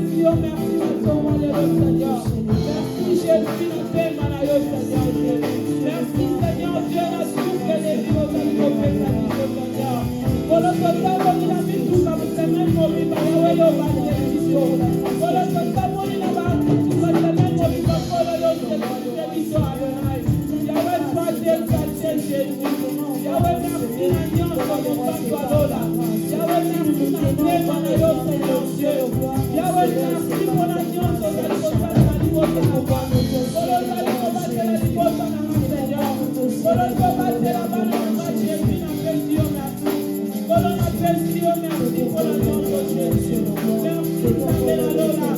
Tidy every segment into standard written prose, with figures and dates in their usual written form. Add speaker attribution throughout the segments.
Speaker 1: apprécions, merci, nous sommes malheureux, Seigneur. Merci, Jésus, nous t'aimons, malheureux, Seigneur Dieu. Merci, Seigneur Dieu, nous souffle les vies, nous avons fait ta vie, Seigneur. Pour notre temps, on a mis tout comme semaine, on a mis par la way, on va télévision. Pour notre temps, on a mis tout comme semaine, on a mis par la way, on va télévision. Yahweh, toi, Dieu, Jésus. Yahweh, merci, Seigneur, pour mon temps, toi, là. Yahweh, merci, Seigneur, Seigneur Dieu. Yahweh, merci pour la nuance de la liberté de la liberté pour moi. Pour le salut, pour battre la liberté dans ma Seigneur. Pour le combattre la banane, ma Jésus, n'appelle Dieu, merci. Pour le appel Dieu, merci pour la nuance de Jésus. Merci, Seigneur, Lola.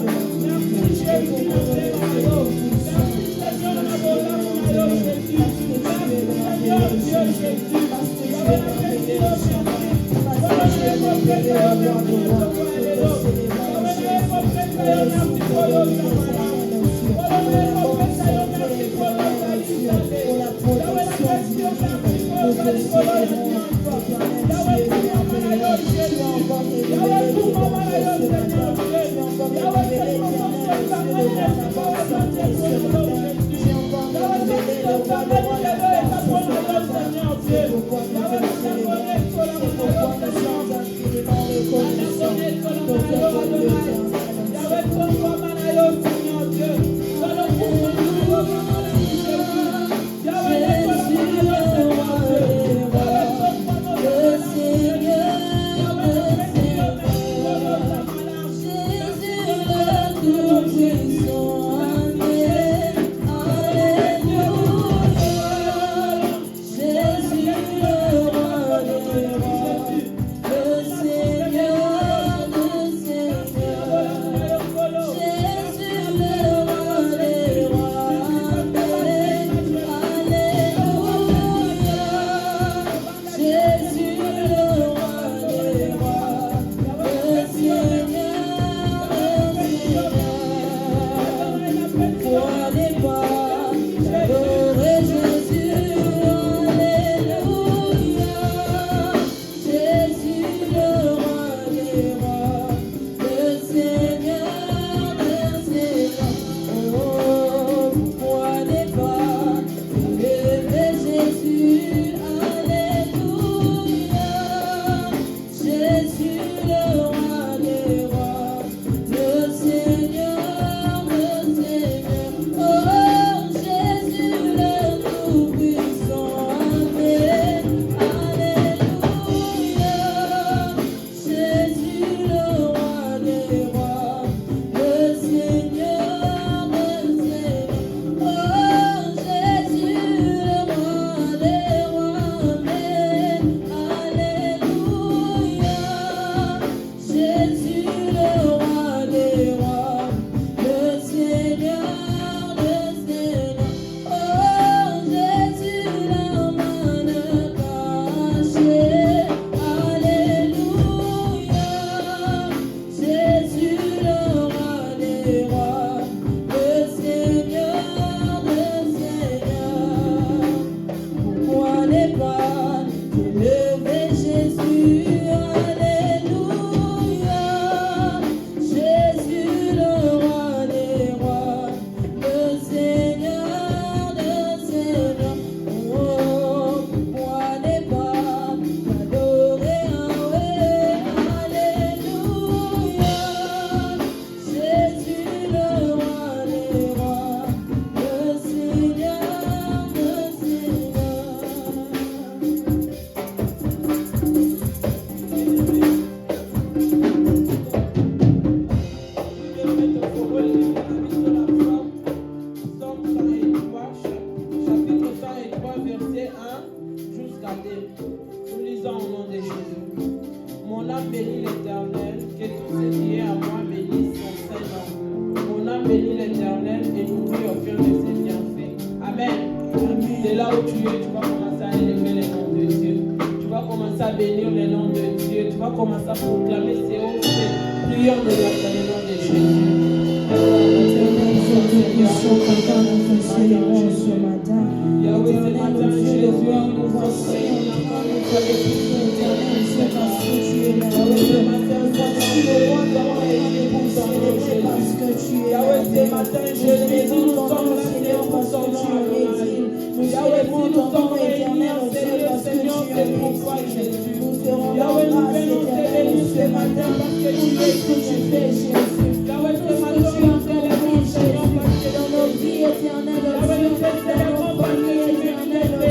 Speaker 1: Merci, Jésus, n'appelle Dieu. Merci, Seigneur, Nabola, Nabola, Jésus. Merci, Seigneur, Dieu, Jésus. Yahweh, n'appelle Dieu, merci. Pour le Jésus, n'appelle Dieu, merci.
Speaker 2: Jésus.
Speaker 1: matin, Jésus, si nous sommes là, Seigneur, parce que tu es exil. Yahweh, si nous sommes réunis en Seigneur, c'est pour toi, Jésus. Yahweh, nous venons te bénir ce matin parce que tu es Jésus. Yahweh, ce matin, nous t'élèvons, Seigneur, parce que dans nos vies éternelles, Yahweh, nous te célébrons parce que tu es élevé,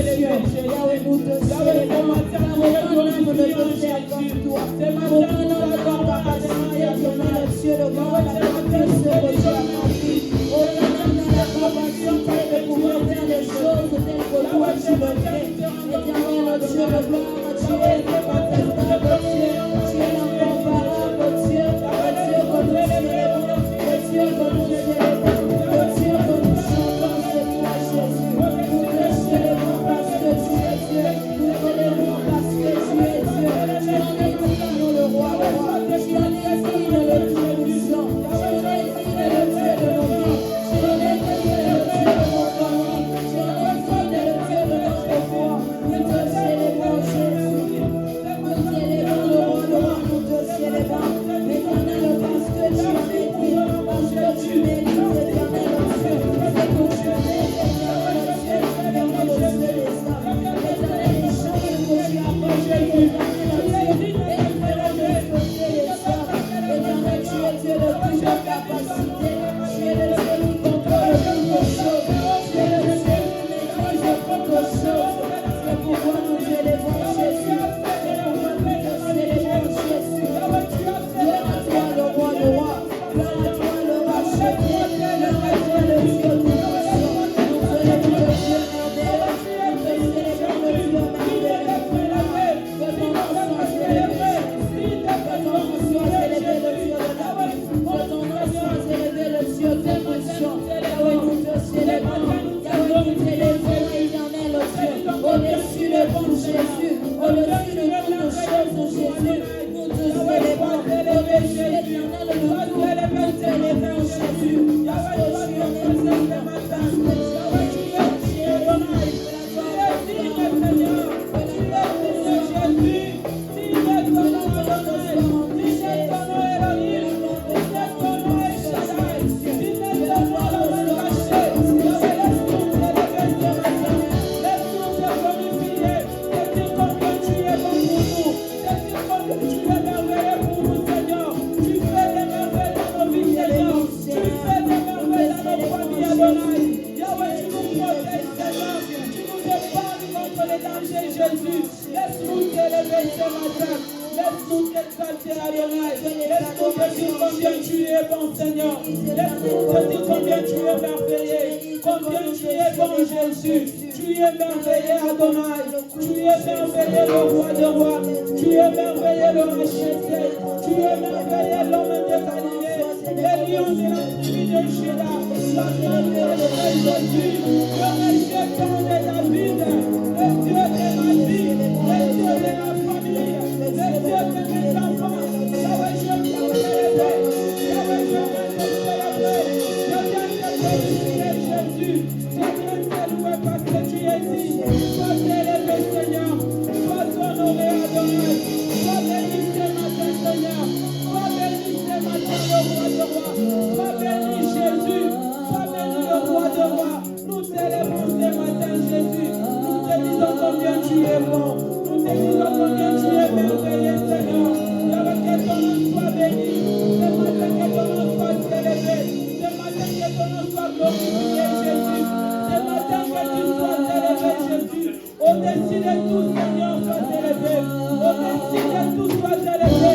Speaker 1: Yahweh, nous te célébrons, matin, nous reconnaissons le Dieu comme toi. Ce matin, nous t'accordons la Seigneur, éternel, Dieu, le grand, la grandeur, ce que tu as rempli. Oh, Seigneur, la capacité de pouvoir faire des choses telles que toi, tu le fais. Éternel, Dieu, le grand, tu es incontestable, Dieu, tu es incomparable, Dieu, le Dieu que nous célébrons, le Dieu que nous célébrons, le Dieu que nous chantons, c'est toi, Jésus. Nous te célébrons parce que tu es Dieu, nous célébrons parce que tu es Dieu. Tu en es digne, le roi, tu en es digne, le Dieu puissant, tu en es digne, le Dieu de nos vies, tu en es digne, le Dieu de nos familles, tu en es digne, le Dieu de notre foi. Nous te célébrons, Jésus. Nous célébrons le roi, nous te célébrons. Éternel, parce que tu en es digne, parce que tu mérites, éternel Dieu. C'est pour que tu mérites, éternel Dieu, éternel Dieu des hommes. Éternel, les choses que tu as posées, éternel Dieu, et nous ferons respecter les hommes. Éternel, tu es Dieu de plusieurs capacités. Tu es le Dieu qui contrôle toutes choses. Tu es le Dieu qui maîtrise toutes choses. C'est pourquoi nous élevons Jésus. C'est pourquoi nous te célébrons Jésus. Gloire à toi, le roi de rois. Gloire à toi, le racheté. Gloire à toi, le Dieu tout-puissant. Nous célébrons le Dieu merveilleux. Nous te célébrons le Dieu merveilleux. Que ton nom soit célébré. Que ton nom soit célébré, le Dieu de la vie. Que ton nom soit célébré, le Dieu tout-puissant. Yahweh, nous te célébrons. Yahweh, nous t'élèvons, éternel Dieu. Au-dessus de tout Jésus. Au-dessus de toutes choses, Jésus. Nous te célébrons. Au-dessus, éternel, de tout. Nous t'élèvons, Jésus. Parce que tu en es digne. Parce que tu es Jésus, laisse-nous t'élever ce matin. Laisse-nous t'exalter, Adonai. Laisse-nous te dire combien tu es bon, Seigneur. Laisse-nous te dire combien tu es merveilleux. Combien tu es bon, Jésus. Tu es merveilleux, Adonai. Tu es merveilleux, le roi de rois. Tu es merveilleux, le racheté. Tu es merveilleux, l'homme désaligné. Les lions de la tribu de Juda. La grandeur de Jésus. Le rejeton de David. Le Dieu de ma vie. Le Dieu de ma famille. Le Dieu de mes enfants. Yahweh, je viens te célébrer. Yahweh, je viens te célébrer. Je viens te glorifier, Jésus. Je viens te louer parce que tu es digne. Sois élevé, Seigneur. Sois honoré, Adonai. Sois béni ce matin, Seigneur. Sois béni ce matin, le roi de roi. Sois béni, Jésus. Sois béni, le roi de roi. Nous célébrons ce matin, Jésus. Nous te disons combien tu es bon. Nous te disons combien tu es merveilleux, Seigneur. Yahweh, que ton nom soit béni. Ce matin, que ton nom soit célébré. Ce matin, que ton nom soit glorifié, Jésus. Ce matin, que tu sois célébré, Jésus. Au-dessus de tout, Seigneur, sois célébré. Au-dessus de tout, sois célébré.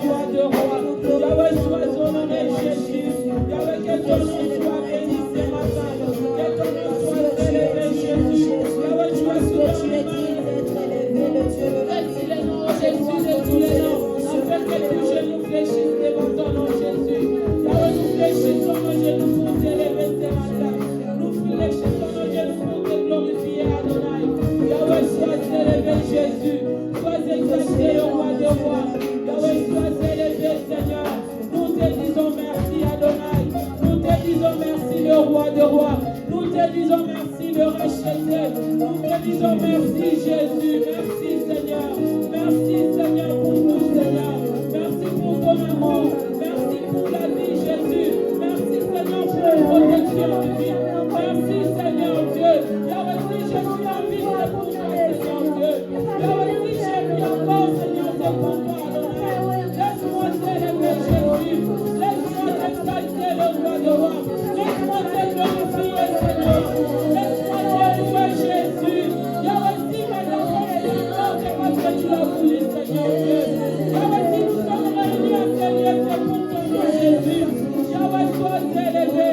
Speaker 1: roi de rois. Yahweh, sois honoré, Jésus. Yahweh, que ton nom soit béni ce matin. Que ton nom soit élevé, Jésus. Yahweh, tu as souvent les mains. Merci le nom, Jésus, de tous les noms. Afin que tous genoux fléchissent devant ton nom, Jésus. Yahweh, nous fléchissons nos genoux pour t'élever ce matin. Nous fléchissons nos genoux pour te glorifier, Adonai. Yahweh, sois élevé, Jésus. Sois exalté, le roi de rois. Yahweh, sois élevé, Seigneur. Nous te disons merci, Adonai. Nous te disons merci, le roi de rois. Nous te disons merci, le racheté. Nous te disons merci, Jésus. Merci, Seigneur. Merci, Seigneur, pour tout, Seigneur. Merci pour ton amour. Merci pour la vie, Jésus. Merci, Seigneur, pour la protection de vie. Merci, Seigneur Dieu. Yahweh, si je suis en vie, c'est pour toi, Seigneur Dieu. Yahweh, si je vis encore, Seigneur, c'est pour toi, Adonai. Laisse-moi t'élever, Jésus. Laisse-moi t'exalter, le roi de roi. Laisse-moi te glorifier, Seigneur. Laisse-moi t'élever, Jésus. Yahweh, si maintenant on est d'accord, c'est parce que tu l'as voulu, Seigneur Dieu. Yahweh, si nous sommes réunis à ce lieu, c'est pour ton nom, Jésus. Yahweh, sois élevé.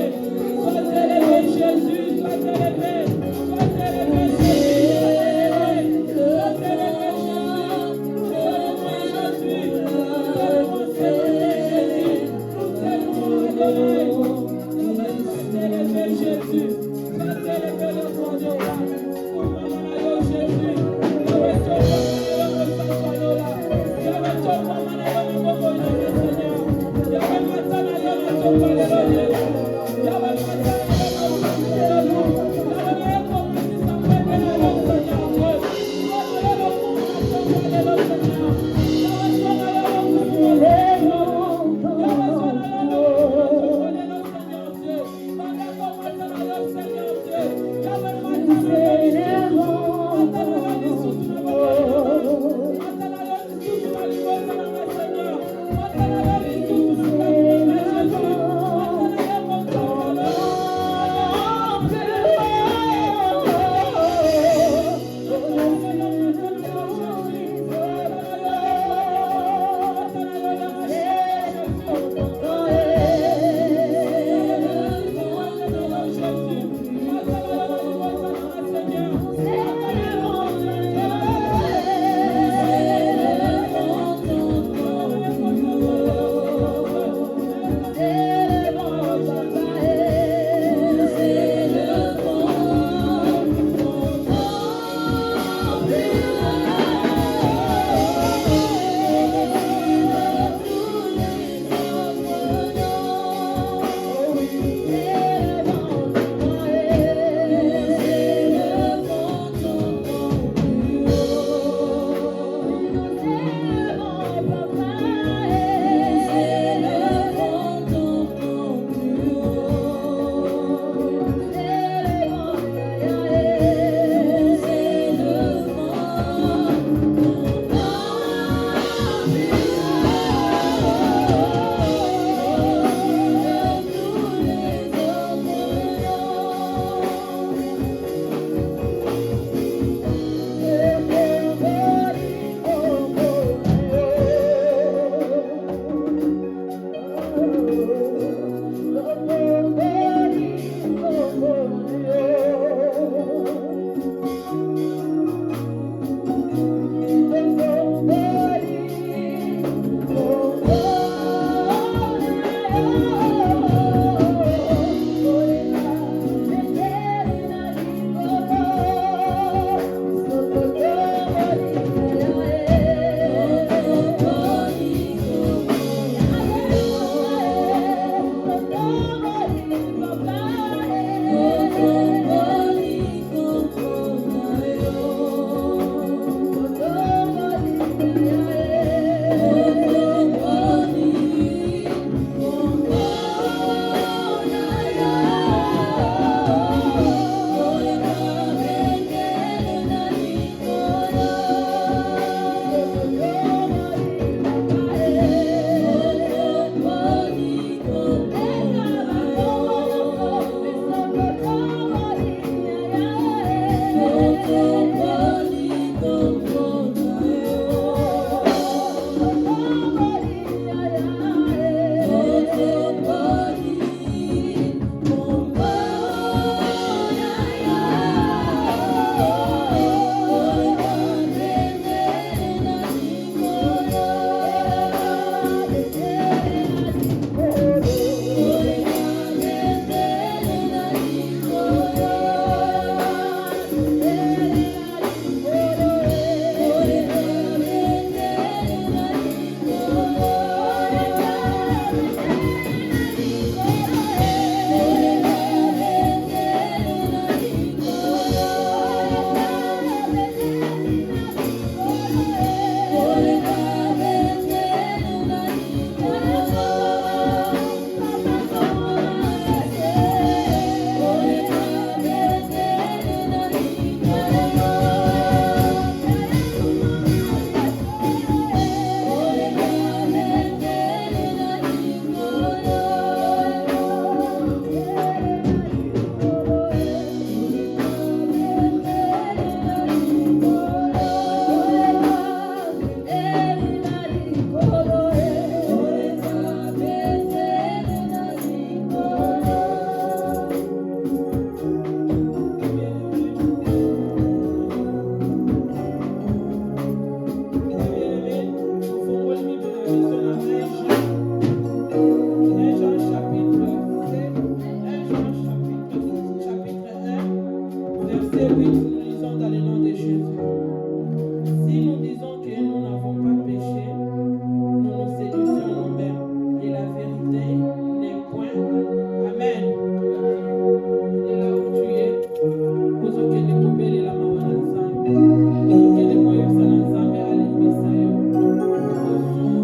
Speaker 1: Sois élevé, Jésus. Sois élevé. Sois élevé, Jésus. Sois élevé, Jésus. Sois élevé, Jésus. Nous t'aimons, Adonai. Sois élevé, Jésus. Sois élevé, le roi de roi. Pour Maman Jésus. Yahweh, Yahweh, Verset 8, nous lisons dans le nom de Jésus. Si nous disons que nous n'avons pas péché, nous nous séduisons nous-mêmes et la vérité n'est point. Amen. Et là où tu es, vous avez des poubelles et la maman ensemble. Vous avez des moyens ensemble et à l'église.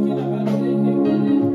Speaker 1: Qui n'a pas donné des poubelles.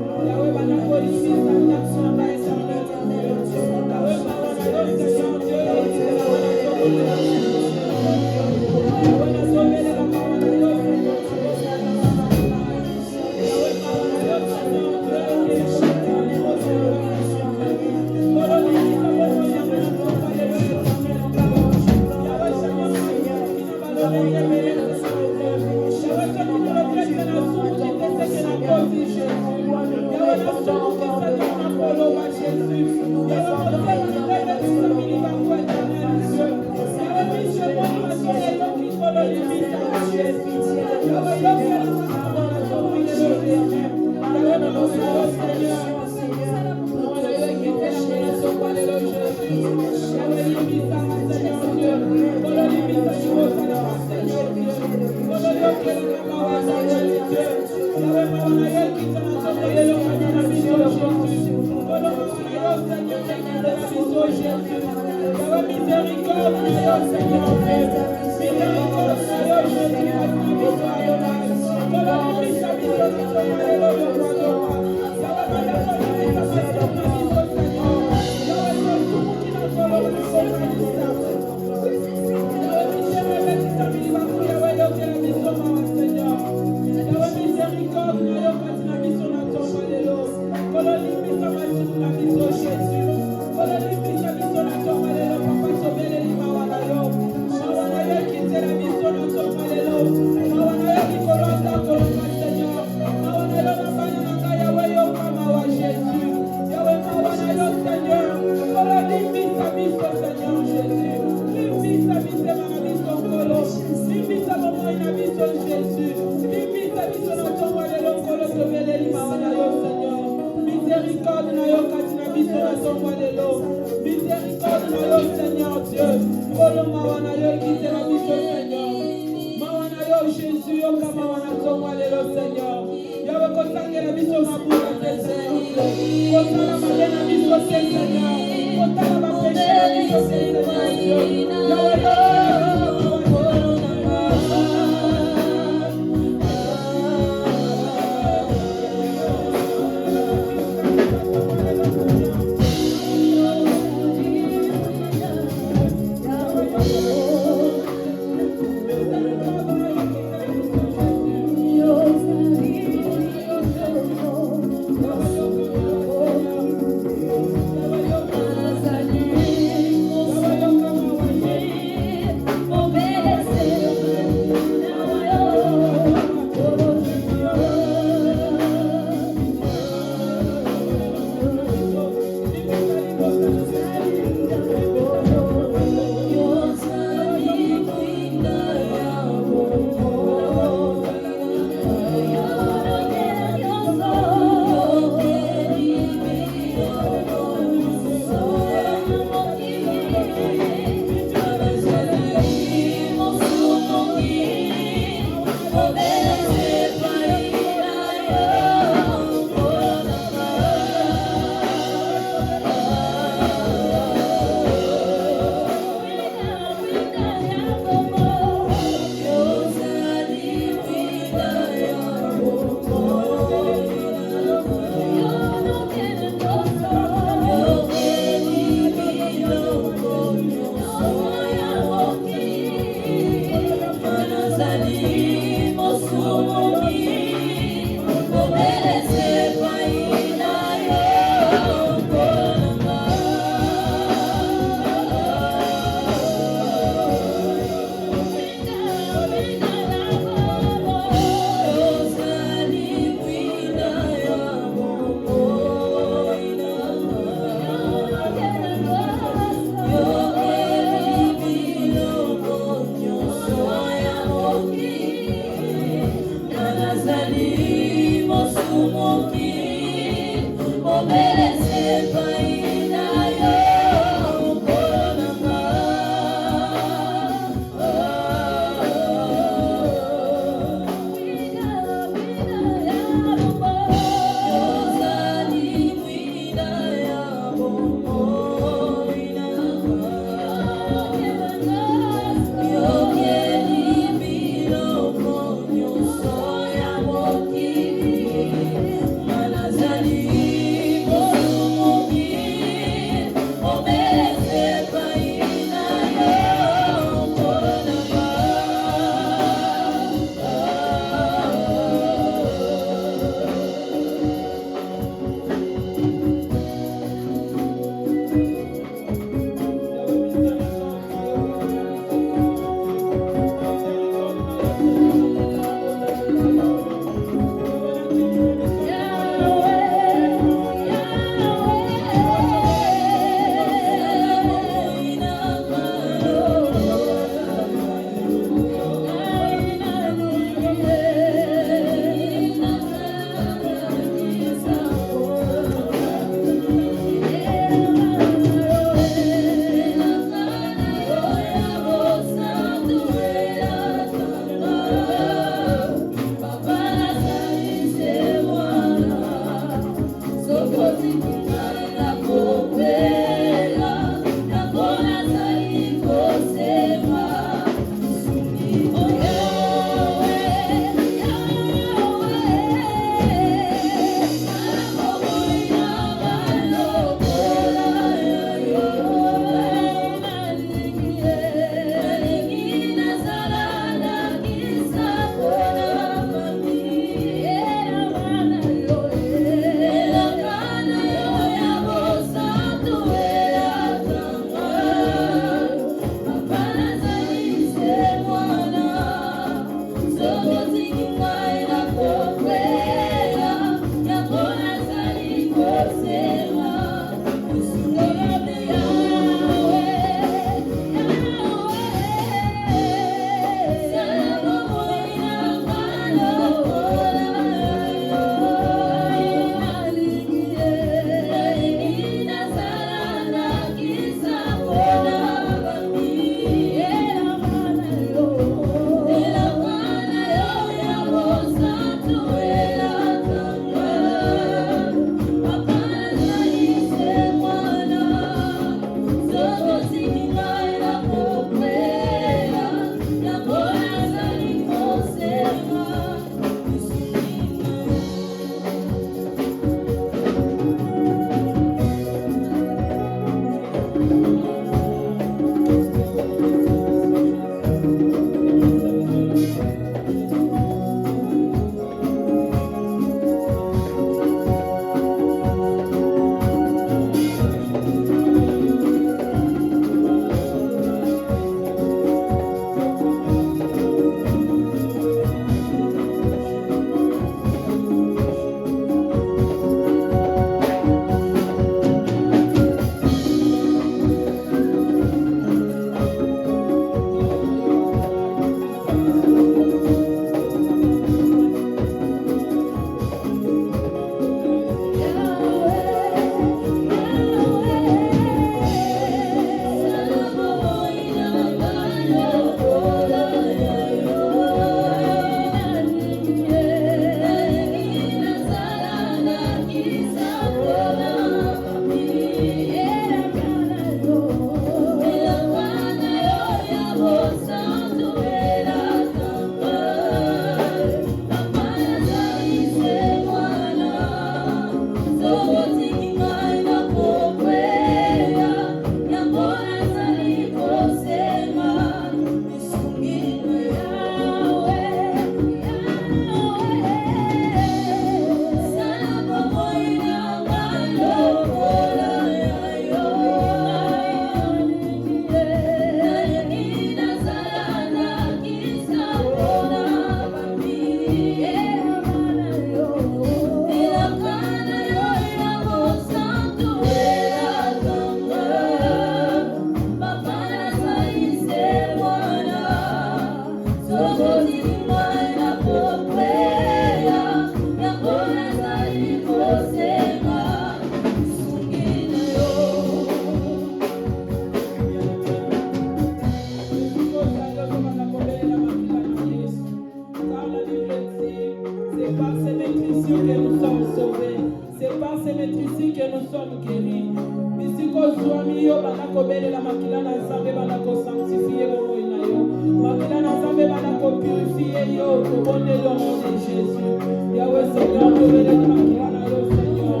Speaker 1: kozwami yo banakobelela makila na nzambe banakosanctifie bomoi na yo makila na nzambe banakopurifie yo tobondeli au nom de Jésus Yahweh Seigneur tobeleli makila na yo Seigneur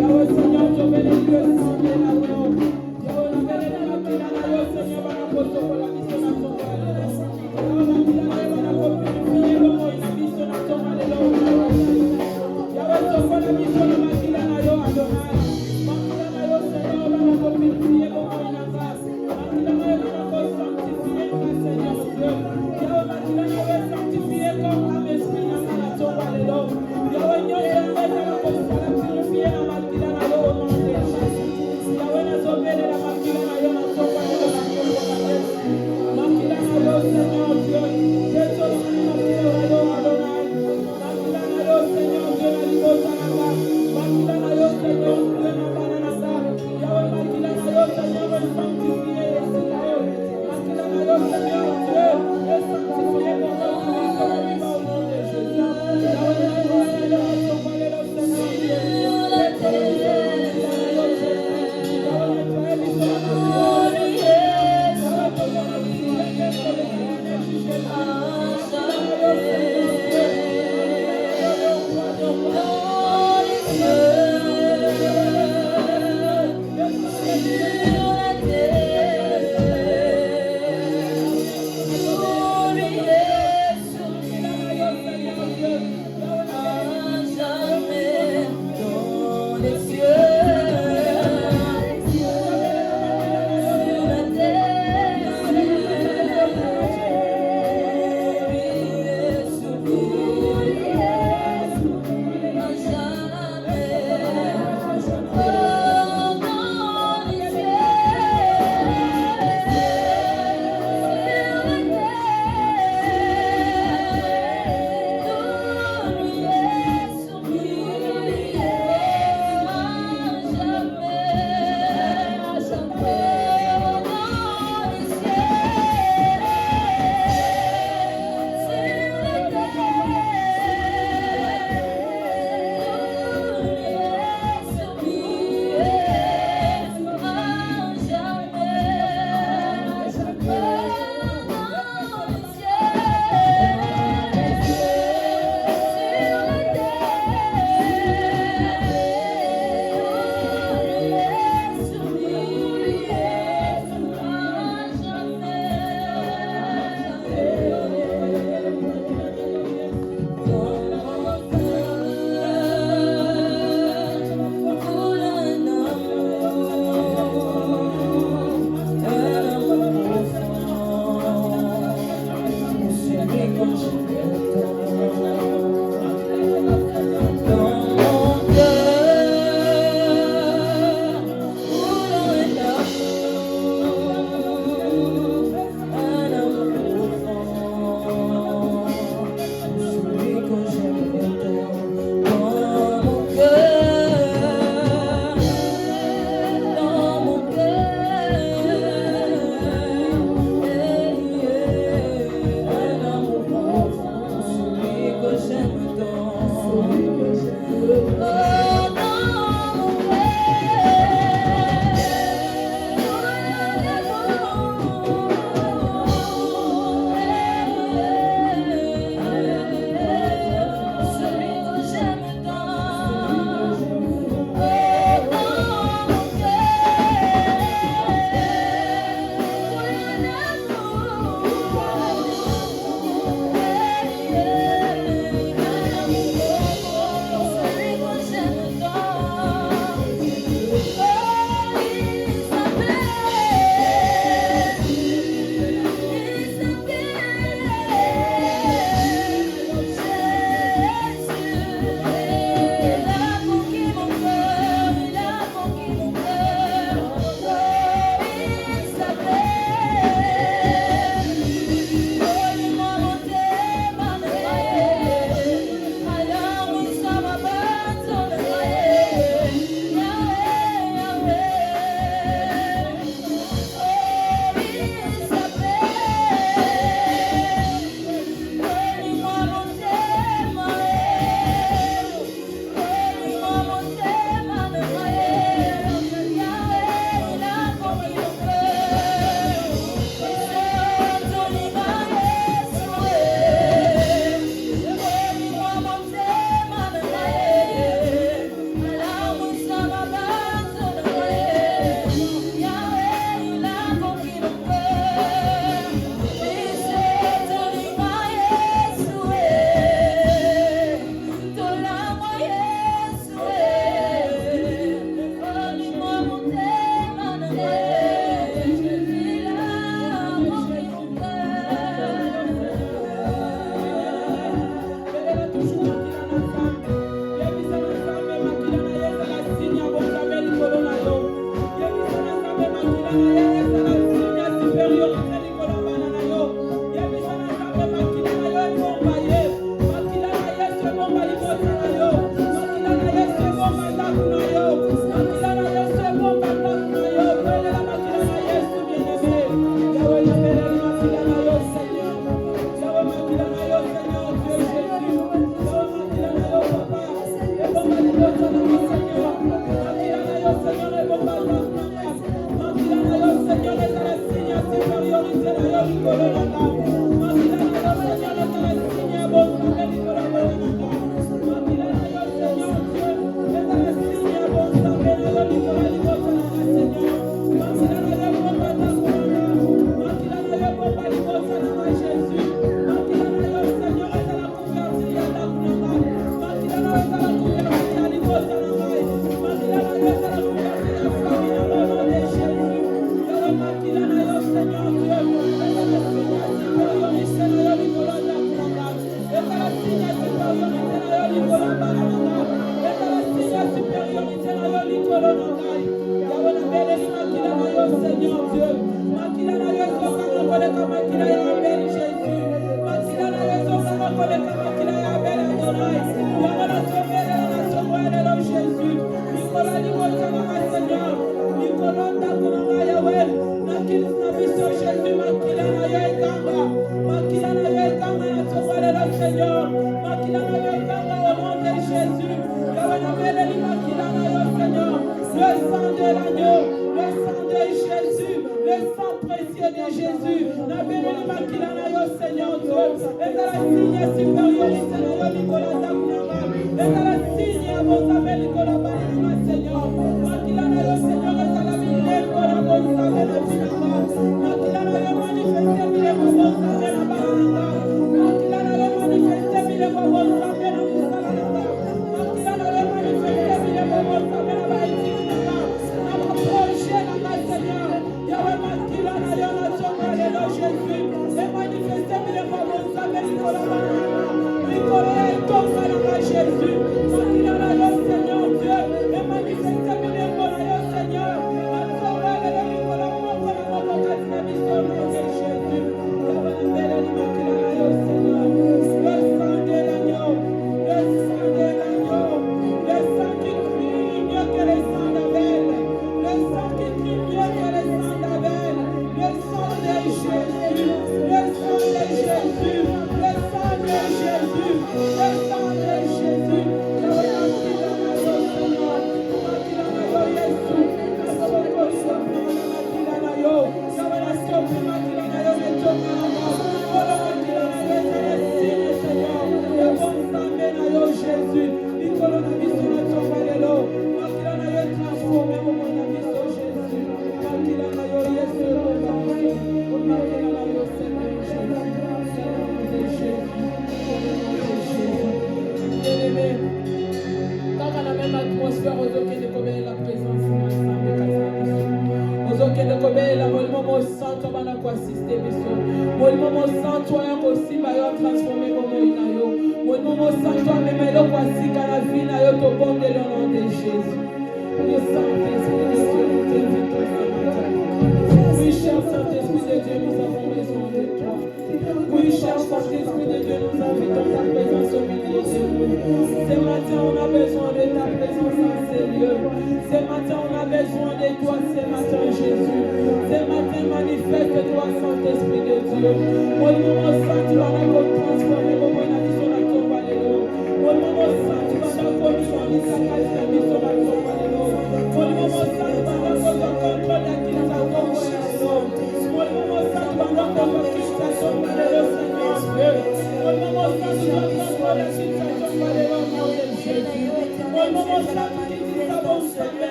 Speaker 1: Yahweh Seigneur tobeleli yo nzambe na yo Yahweh nabeleli makila na yo Seigneur banakosokola biso na tongo ya lelo Yahweh makila na yo banakopurifie bomoi na biso na tongo ya lelo Yahweh sokola biso na makila na yo Adonai makila na yo Seigneur banakopurifie bomoi na grâce makila na yo banakosanctifie na Seigneur Dieu Yahweh makila na yo sanctifie comme âme esprit na nga na tongo ya lelo Yahweh nyonso yango ezala purifie na makila na yo au nom de Jésus Yahweh nazobelela makila na yo na tongo ya lelo na tongo na Yesu makila na yo Seigneur Dieu tetolanga na makila na yo Adonai makila na yo Seigneur Dieu na libota na nga makila na yo Seigneur Dieu na bana na nga Yahweh makila na yo Seigneur sanctifie esika yo makila na yo Seigneur Dieu sanctifie mon nom na biso na biba au nom de Jésus Yahweh na yo Seigneur na tongo ya lelo Seigneur Dieu tetolanga na makila na yo Seigneur Yahweh nettoie biso na makila na yo Yahweh tozala bisika keso le kiyane jije na makila na yo Seigneur Dieu Yes,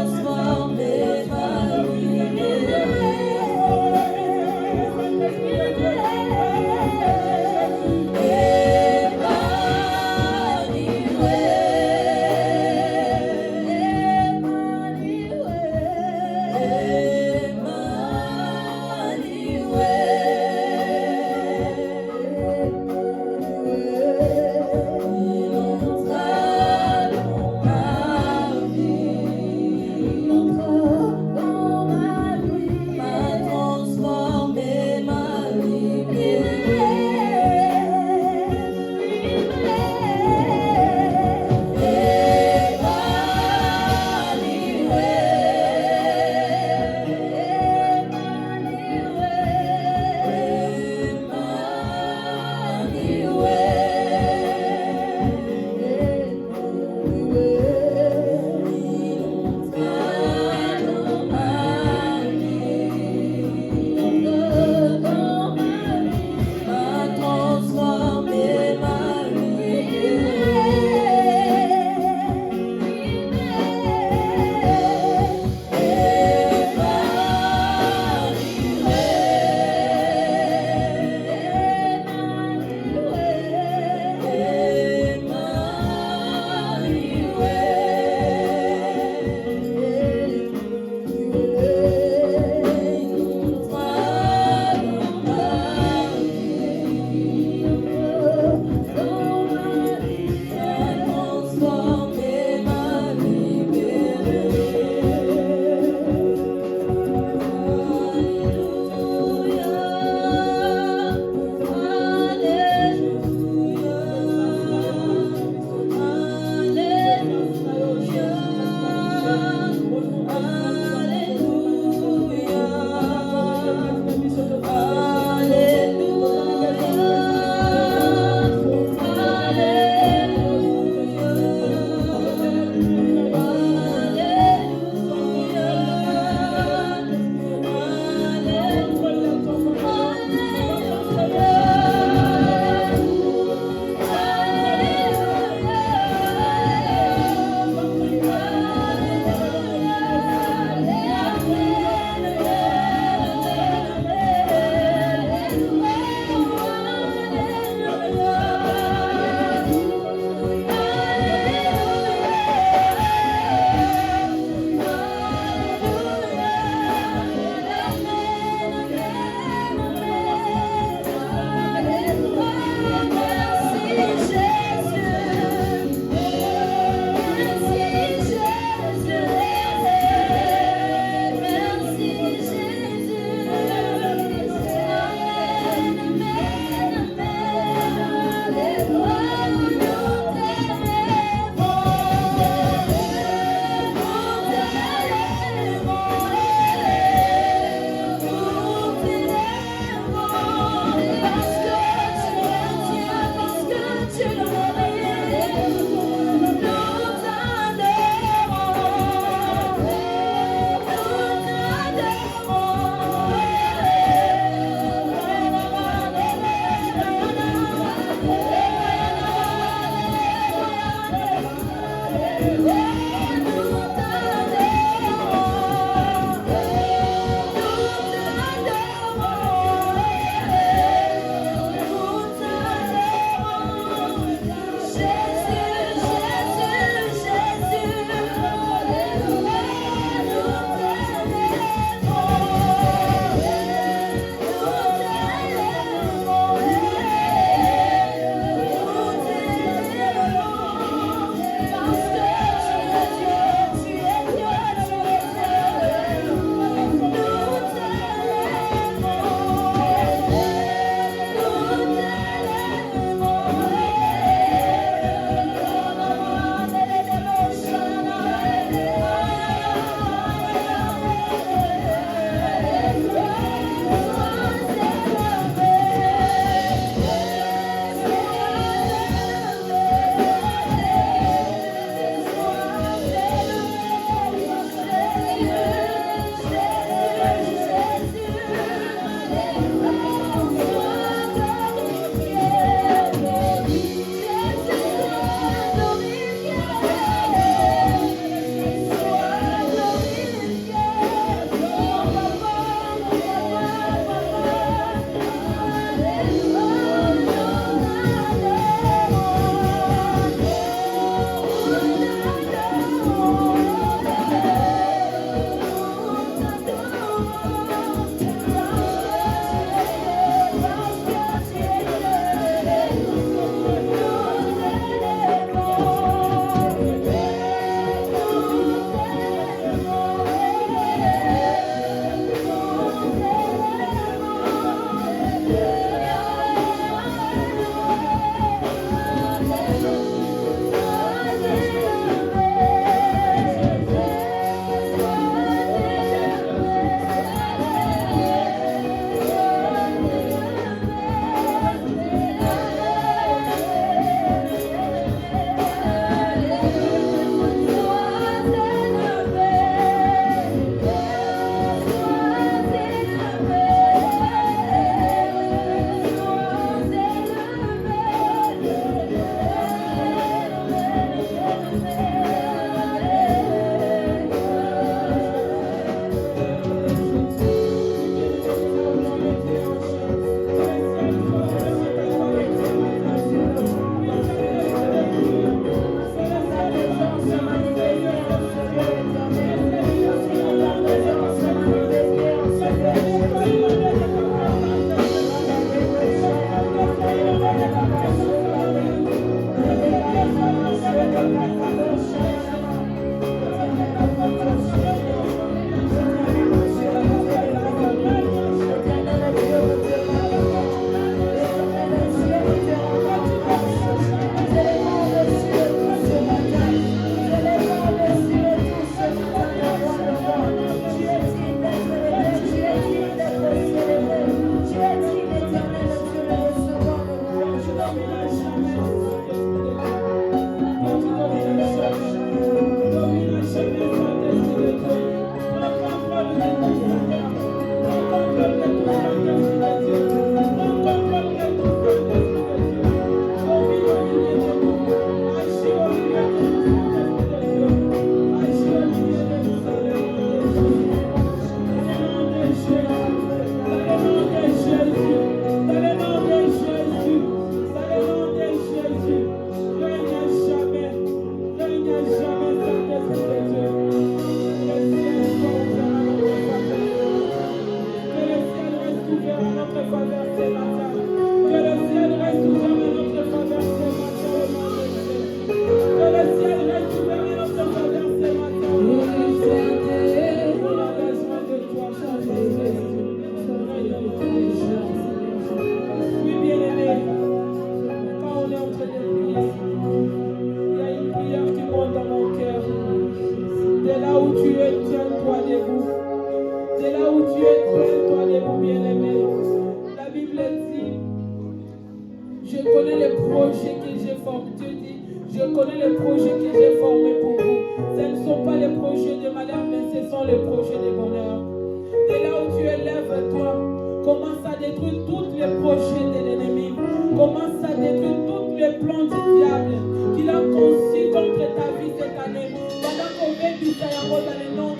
Speaker 2: transformé.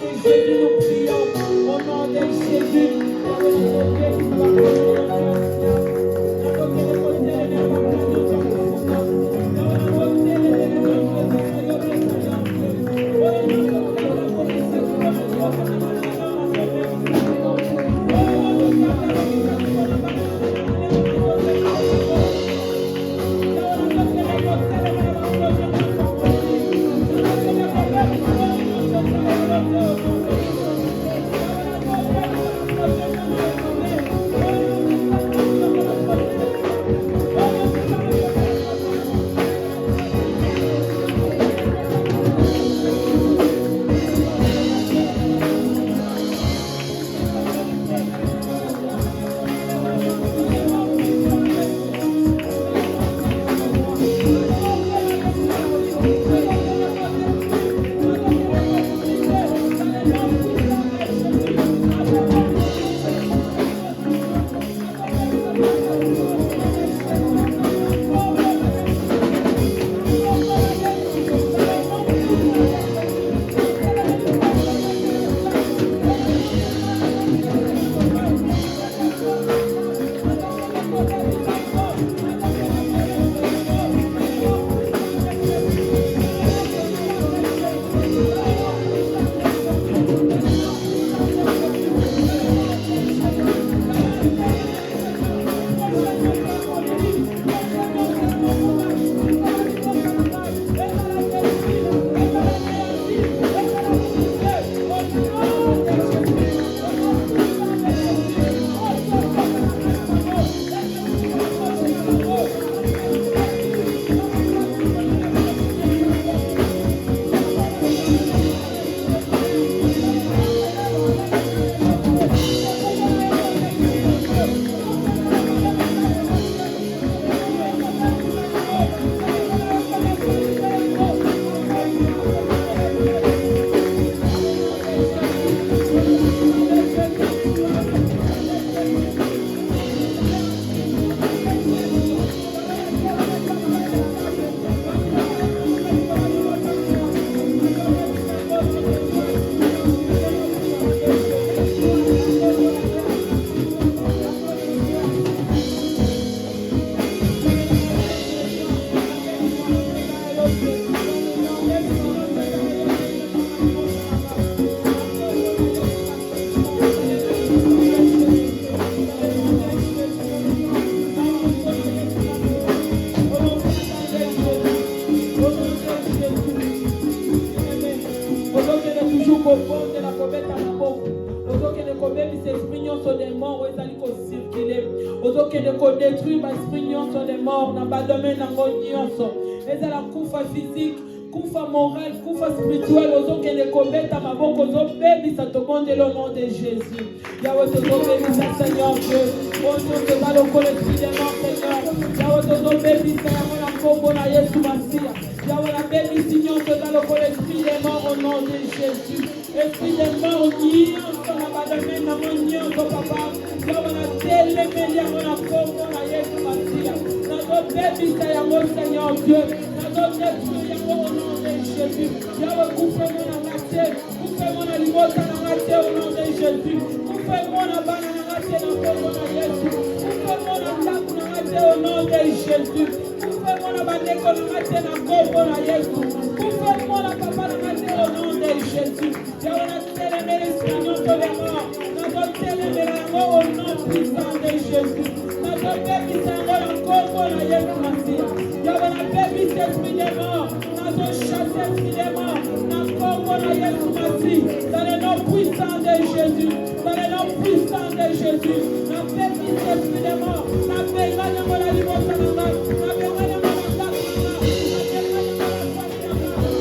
Speaker 1: de Jésus, nous prions. Au nom de Jésus. Détruire ma esprit nyonso des morts dans le domaine de nyonso. Et c'est la kufa physique, kufa morale, kufa spirituelle. Ozo que les comètes à ma boque, ozo baby, ça te monde le nom de Jésus. Yahweh te baby, ça Seigneur Dieu. Ozo te va le l'esprit des morts, Seigneur. Yahweh te baby, ça y'a mon combo na Yesu Masia. Yahweh la baby, signor te va le l'esprit des morts au nom de Jésus. Esprit des morts, nyonso na ba domaine na mon nyonso papa. Yahweh la télé, média, mon combo na Yesu Masia. Notre baby, ça y'a mon Seigneur Dieu. Notre détruit au nom de Jésus. Yahweh, coupez-moi la raté. Coupez-moi la limota la raté au nom de Jésus. Coupez-moi la banane la raté dans le nom de Jésus. Coupez-moi la table la raté au nom de Jésus. Coupez-moi la banane la raté dans le nom de Jésus. Coupez-moi la papa la raté au nom de Jésus. Yahweh, la télé, l'Espagnol de la mort. Notre télé, la mort au nom puissant de Jésus. Notre baby, ça va encore la Yesu Masia. Yahweh, la baby, c'est esprit des morts. Notre chasse esprit des morts. Notre la Yesu Masia. Dans le nom puissant de Jésus. Dans le nom puissant de Jésus. Notre baby, c'est esprit des morts. Notre baby, la limota la mort. Notre baby, la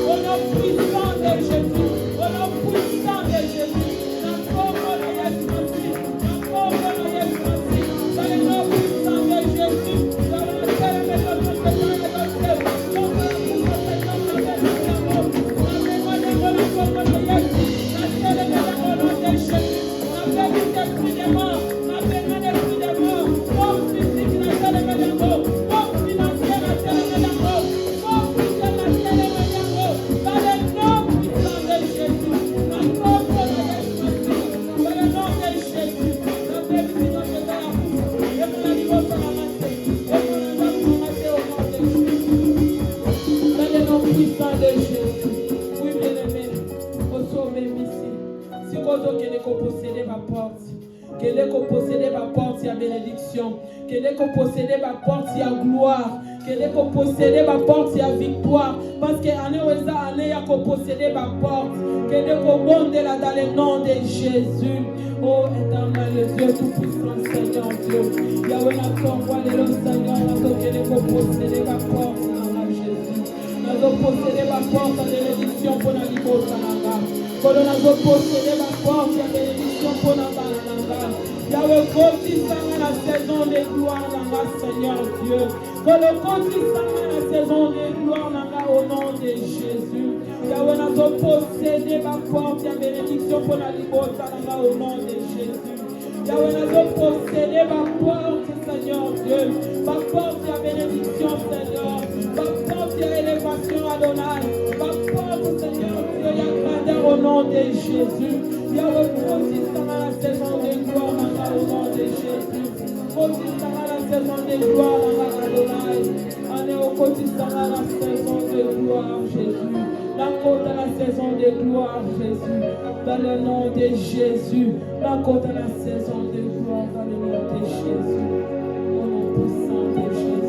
Speaker 1: au nom puissant de Jésus. Au nom puissant de Jésus. Notre la Yesu Masia. Notre la Yesu Masia. Dans le nom puissant de Jésus. Dans le Si kozo kele ko posséder ma porte. Kele ko posséder ma porte ya bénédiction. Kele ko posséder ma porte ya gloire. Kele ko posséder ma porte ya victoire. Parce que ane weza ane ya ko posséder ma porte. Kele ko bonde là dans le nom de Jésus. Oh éternel, le Dieu tout-puissant, Seigneur Dieu. Yahweh n'a qu'envoi le Seigneur, n'a kele ko posséder ma porte dans Jésus. N'a posséder ma porte ya bénédiction pour la libota nanga. Kono n'a posséder ma porte ya bénédiction pour la balanga. Yahweh continue la saison de gloire nanga, Seigneur Dieu. Kono continue la saison de gloire nanga au nom de Jésus. Yahweh n'a posséder ma porte ya bénédiction pour la libota nanga au nom de Jésus. Yahweh n'a posséder ma porte, Seigneur Dieu. Ma porte ya bénédiction, Seigneur. Ma porte ya élévation, Adonai. Ma porte, Seigneur Dieu, ya grandeur au nom de Jésus. Yahweh continue la saison de gloire au nom de Jésus. Continue la saison de gloire Adonai. Allez au continue la saison de gloire, Jésus. La côte à la saison de gloire, Jésus. Dans le nom de Jésus. La côte à la saison de gloire, dans le nom de Jésus. Au nom puissant de Jésus.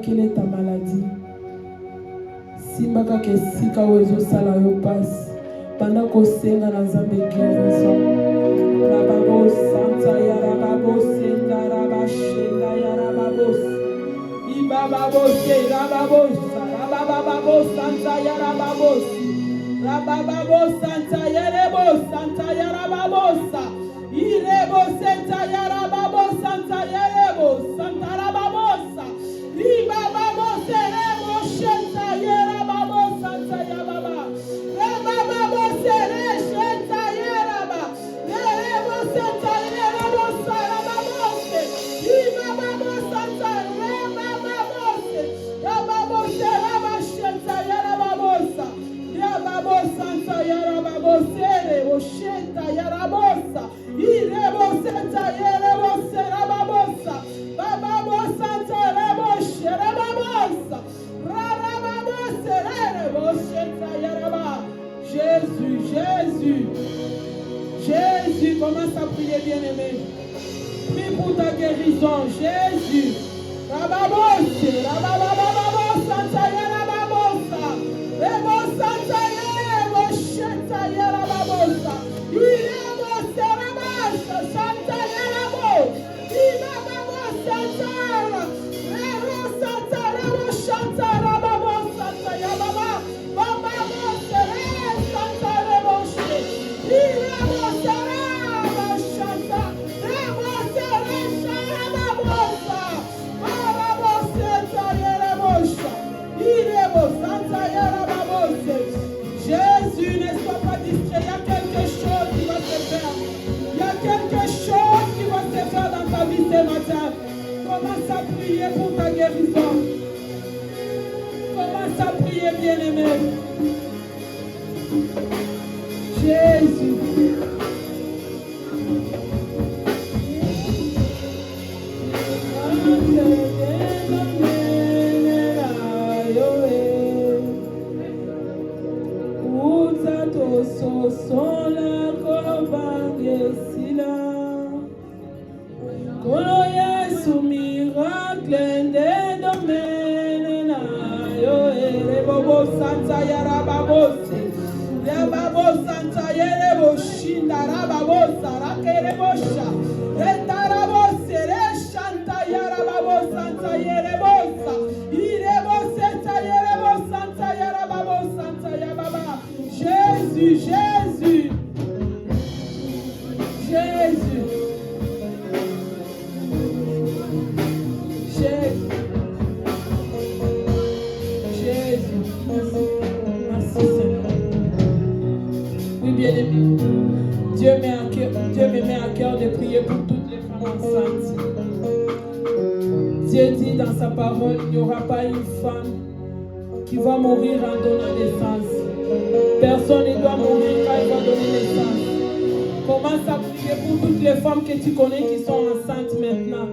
Speaker 2: Quelle est ta maladie? Simbaka ke sika wezo sala yo passe. Pendant qu'on senga na zambe guérison. Rababo santa ya rababo senga rabashenda ya rababos. Ibababo se rababos. Rabababo santa ya rababos. Rabababo santa ya rebo santa ya rababosa. Irebo santa ya rababo santa ya rebo santa rababosa. Ibababo se rebo santa ya rababo santa ya baba. Rabababo se rebo ya raba. Rebo santa ya rebo santa rababose. Ibababo santa rababose. Rababo se rebo santa ya rababosa. Rababo santa ya rababose rebo santa ya rabosa. Irebo santa ya rebo rababosa. Bababo santa rebo rababosa. Rababose rebo santa ya raba. Jésus, Jésus, Jésus, commence à prier, bien-aimé. Prie pour ta guérison, Jésus. Rababose, rababababo santa ya rababosa. Rebo santa ya rebo santa ya rababosa. Irebo serabasa santa ya rabo. Ibababo santa rebo santa rebo santa rababo santa ya baba. Bababo serabasa santa rebo she. Irebo serabasa santa rebo serabasa rababosa. Bababo santa ya rebo she. Irebo santa ya rababose. Jésus, ne sois pas distrait. Il y a quelque chose qui va se faire. Il y a quelque chose qui va se faire dans ta vie ce matin. Commence à prier pour ta guérison. Commence à prier, bien-aimé. Jésus. Bobo Santa Yarababose. Yababo Santa Yerebo Shinda Rababo Sarakerebosha. Retarabose Reshanta Yarababo Santa Yerebosa. Irebo Santa Yerebo Santa Yarababo Santa Yababa. Jésus, Jésus. Jésus. Jésus. Jésus. Merci Seigneur. Oui, bien-aimé. Dieu me met à cœur de prier pour toutes les femmes enceintes. Dieu dit dans sa parole, il n'y aura pas une femme qui va mourir en donnant naissance. Personne ne doit mourir quand il va donner naissance. Commence à prier pour toutes les femmes que tu connais qui sont enceintes maintenant.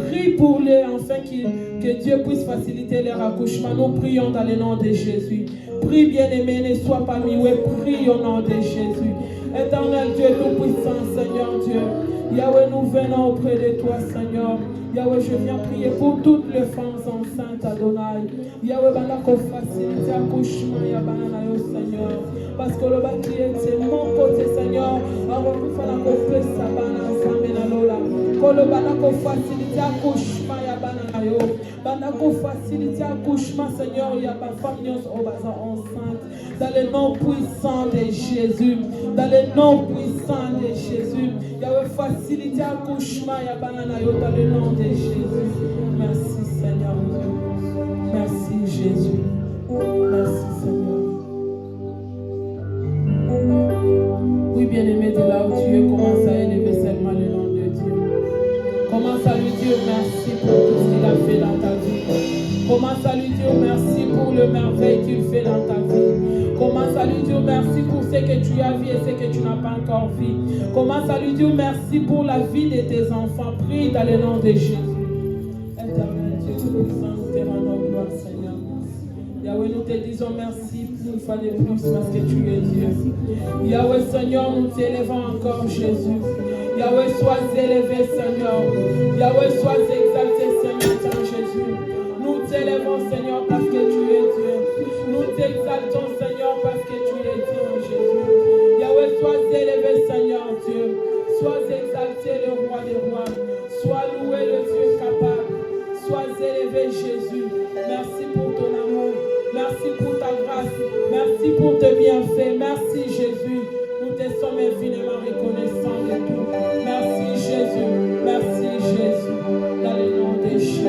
Speaker 2: Prie pour les afin que Dieu puisse faciliter leur accouchement. Nous prions dans le nom de Jésus. Prie bien-aimé, ne sois pas muet. Prie au nom de Jésus. Éternel Dieu Tout-Puissant, Seigneur Dieu. Yahweh, nous venons auprès de toi, Seigneur. Yahweh, je viens prier pour toutes les femmes enceintes, Adonai. Yahweh, banako facilite accouchement, Yabananayo, Seigneur. Parce que le bâti est mon côté, Seigneur. Alors, il faut la ça, Banasamenalola. Que le banako facilite accouchement, Yabananayo. Banako facilite accouchement, Seigneur. Yaba famille enceinte. Dans le nom puissant de Jésus. Dans le nom puissant de Jésus. Yahweh, facilite accouchement, Yabananayo. Dans le nom de Jésus. Merci Seigneur. Merci Jésus. Merci Seigneur. Oui, bien-aimé, de là où tu es, commence à élever seulement le nom de Dieu. Commence à lui dire merci pour tout ce qu'il a fait dans ta vie. Commence à lui dire merci pour le merveille qu'il fait dans ta vie. Commence à lui dire merci pour ce que tu as vu et ce que tu n'as pas encore vu. Commence à lui dire merci pour la vie de tes enfants. Prie dans le nom de Jésus. Éternel Dieu, nous te rendons gloire, Seigneur. Yahweh, nous te disons merci une fois de plus parce que tu es Dieu. Yahweh, Seigneur, nous t'élevons encore, Jésus. Yahweh, sois élevé, Seigneur. Yahweh, sois exalté, Seigneur, Saint Jésus. Nous t'élevons, Seigneur, parce que tu es Dieu. Nous t'exaltons, Seigneur, parce que tu es Dieu, Jésus. Yahweh, sois élevé, Seigneur, Dieu. Sois exalté, le roi des rois. Sois loué, le Dieu capable. Sois élevé, Jésus. Merci pour ton amour. Merci pour ta grâce. Merci pour tes bienfaits. Merci, Jésus. Nous te sommes infiniment reconnaissants de tout. Merci, Jésus. Merci, Jésus. Dans le nom de Jésus.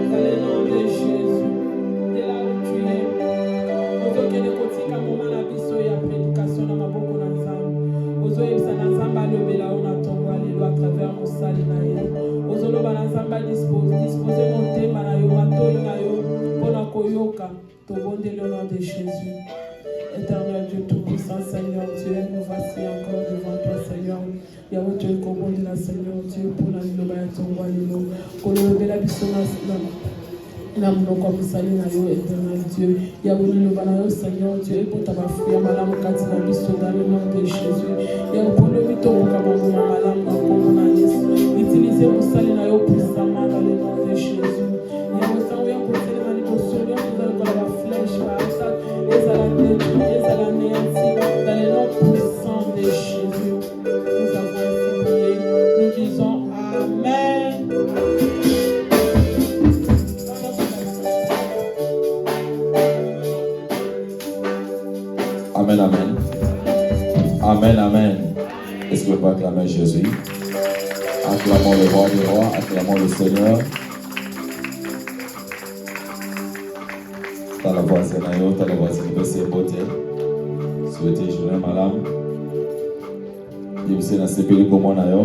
Speaker 2: Dans le nom de Jésus. De là où tu es. Ozokende kotika moma na biso ya prédication na maboko na Nzambe. Ozoyebisa na Nzambe alobela ona tongo alelo à travers mosali na ye. Ozoloba na Nzambe dispose motema na yo matoi na yo mpona koyoka tobondeli au nom de Jésus. Éternel Dieu Tout-Puissant, Seigneur Dieu, nous voici encore devant toi, Seigneur. Yahweh, tu es commandé là, Seigneur Dieu, pour la liloba ya tongo alelo. Kolobela biso na mnoko musali na yo, Éternel Dieu. Yahweh, liloba na yo, Seigneur Dieu, pour ta bafouya malamu kati na biso dans le nom de Jésus. Yahweh, pour le mito mukamanguma malamu na kongo na Yesu. Utilisez musali na yo puissamment dans le nom de Jésus. Yahweh, sans rien côté na liboso, nous allons la flèche par ça, et à la détruire, et à la néantir dans le nom puissant de Jésus. Nous avons ainsi prié. Nous disons Amen.
Speaker 3: Amen, amen. Amen, amen. Est-ce que vous pouvez acclamer Jésus? Acclamons le roi des rois, acclamons le Seigneur. T'as la voisine à yo, t'as la voisine de ses beautés. Souhaitez journée madame. Il vous s'est lancé pour le commun à yo.